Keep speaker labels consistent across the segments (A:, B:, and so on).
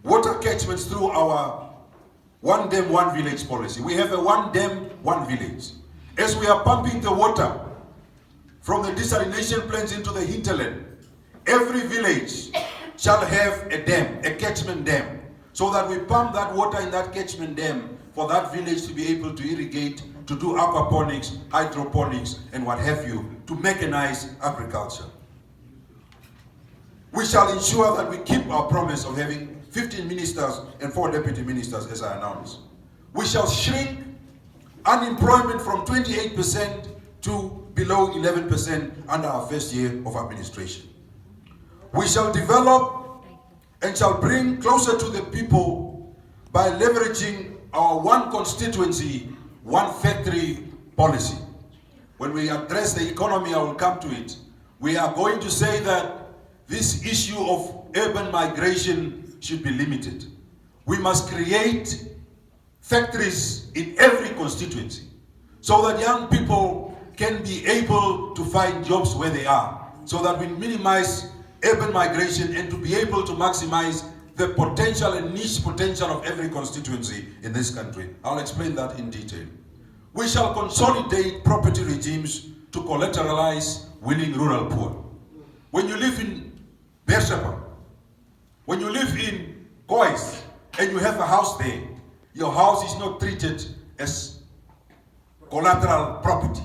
A: water catchments through our one dam, one village policy. We have a one dam, one village. As we are pumping the water from the desalination plants into the hinterland, every village shall have a dam, a catchment dam, so that we pump that water in that catchment dam for that village to be able to irrigate, to do aquaponics, hydroponics, and what have you, to mechanize agriculture. We shall ensure that we keep our promise of having 15 ministers and 4 deputy ministers, as I announced. We shall shrink unemployment from 28% to below 11% under our first year of administration. We shall develop and shall bring closer to the people by leveraging our one constituency, one factory policy. When we address the economy, I will come to it. We are going to say that this issue of urban migration should be limited. We must create factories in every constituency so that young people can be able to find jobs where they are, so that we minimize urban migration and to be able to maximize the potential and niche potential of every constituency in this country. I'll explain that in detail. We shall consolidate property regimes to collateralize willing rural poor. When you live in Beersheba, when you live in Kois and you have a house there, your house is not treated as collateral property.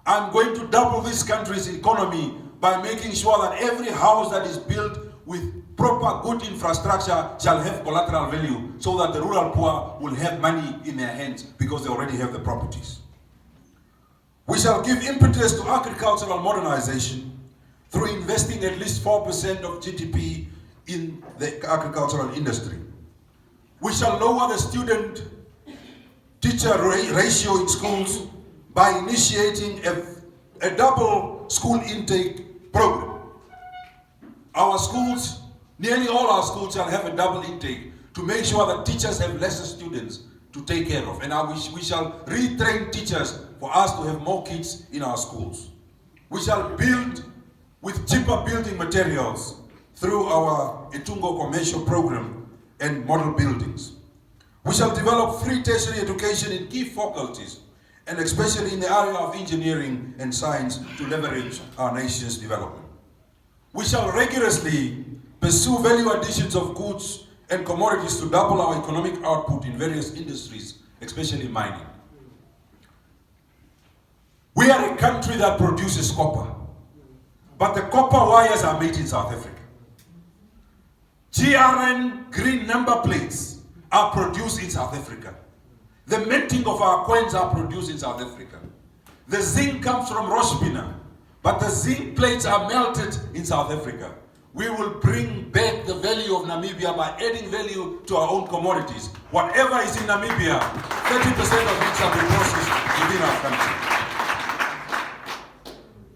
A: I'm going to double this country's economy by making sure that every house that is built with proper good infrastructure shall have collateral value, so that the rural poor will have money in their hands because they already have the properties. We shall give impetus to agricultural modernization through investing at least 4% of GDP in the agricultural industry. We shall lower the student-teacher ratio in schools by initiating a double school intake program. Our schools, nearly all our schools, shall have a double intake to make sure that teachers have lesser students to take care of. And we shall retrain teachers for us to have more kids in our schools. We shall build with cheaper building materials through our Etungo commercial program and model buildings. We shall develop free tertiary education in key faculties, and especially in the area of engineering and science, to leverage our nation's development. We shall rigorously pursue value additions of goods and commodities to double our economic output in various industries, especially mining. We are a country that produces copper, but the copper wires are made in South Africa. GRN green number plates are produced in South Africa. The melting of our coins are produced in South Africa. The zinc comes from Roshpina, but the zinc plates are melted in South Africa. We will bring back the value of Namibia by adding value to our own commodities. Whatever is in Namibia, 30% of it shall be processed within our country.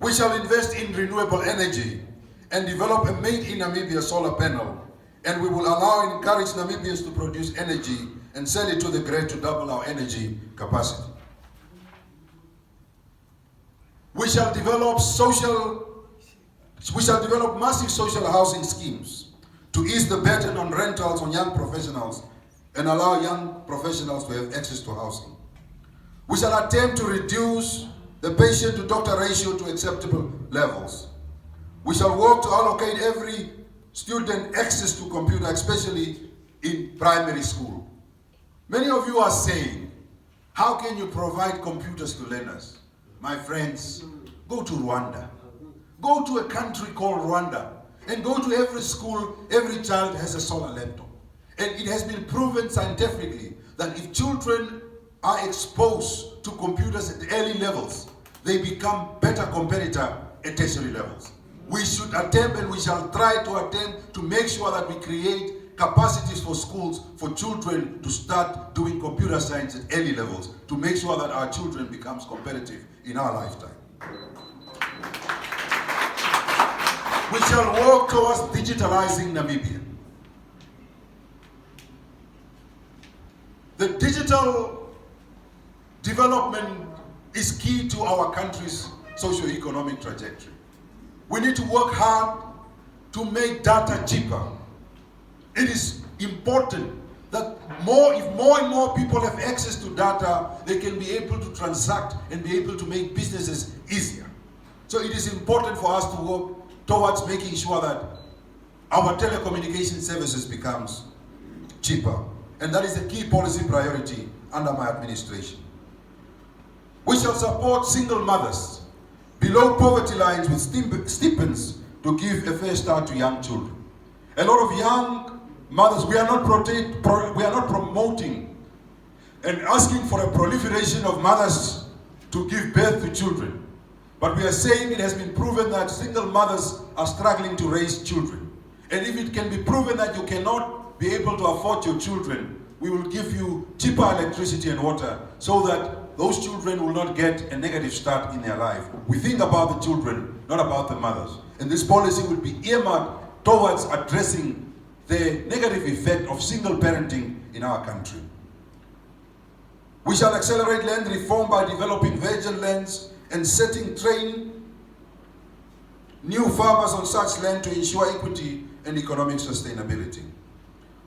A: We shall invest in renewable energy and develop a made in Namibia solar panel, and we will allow and encourage Namibians to produce energy and sell it to the grid to double our energy capacity. We shall develop massive social housing schemes to ease the burden on rentals on young professionals and allow young professionals to have access to housing. We shall attempt to reduce the patient to doctor ratio to acceptable levels. We shall work to allocate every student access to computer, especially in primary school. Many of you are saying, how can you provide computers to learners? My friends, go to Rwanda. Go to a country called Rwanda and go to every school. Every child has a solar laptop. And it has been proven scientifically that if children are exposed to computers at early levels, they become better competitor at tertiary levels. We should attempt, and we shall try to attempt to make sure that we create capacities for schools for children to start doing computer science at early levels, to make sure that our children becomes competitive in our lifetime. We shall work towards digitalizing Namibia. The digital development is key to our country's socio-economic trajectory. We need to work hard to make data cheaper. It is important that if more and more people have access to data, they can be able to transact and be able to make businesses easier. So it is important for us to work towards making sure that our telecommunication services becomes cheaper. And that is a key policy priority under my administration. We shall support single mothers below poverty lines with stipends to give a fair start to young children. A lot of young mothers, we are not promoting and asking for a proliferation of mothers to give birth to children. But we are saying it has been proven that single mothers are struggling to raise children. And if it can be proven that you cannot be able to afford your children, we will give you cheaper electricity and water so that those children will not get a negative start in their life. We think about the children, not about the mothers. And this policy will be earmarked towards addressing the negative effect of single parenting in our country. We shall accelerate land reform by developing virgin lands and train new farmers on such land to ensure equity and economic sustainability.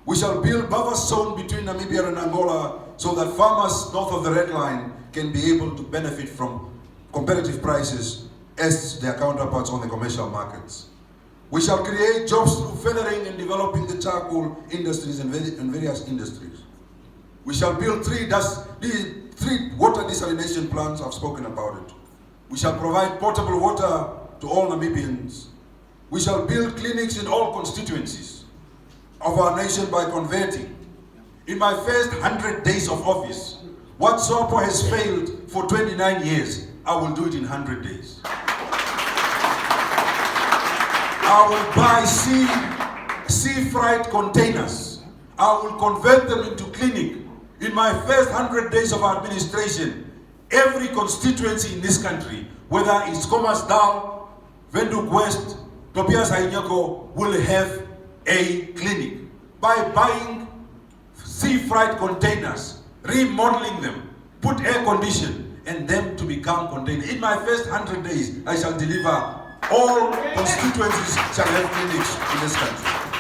A: We shall build buffer zone between Namibia and Angola so that farmers north of the red line can be able to benefit from competitive prices as their counterparts on the commercial markets. We shall create jobs through feathering and developing the charcoal industries and various industries. We shall build three water desalination plants. I've spoken about it. We shall provide potable water to all Namibians. We shall build clinics in all constituencies of our nation by converting. In my first 100 days of office, what SWAPO has failed for 29 years, I will do it in 100 days. I will buy sea freight containers. I will convert them into clinic. In my first 100 days of administration, every constituency in this country, whether it's Kommersdal, Windhoek West, Tobias Ainyako, will have a clinic by buying sea freight containers, remodeling them, put air condition, and them to become containers. In my first 100 days, I shall deliver all constituencies shall have clinics in this country.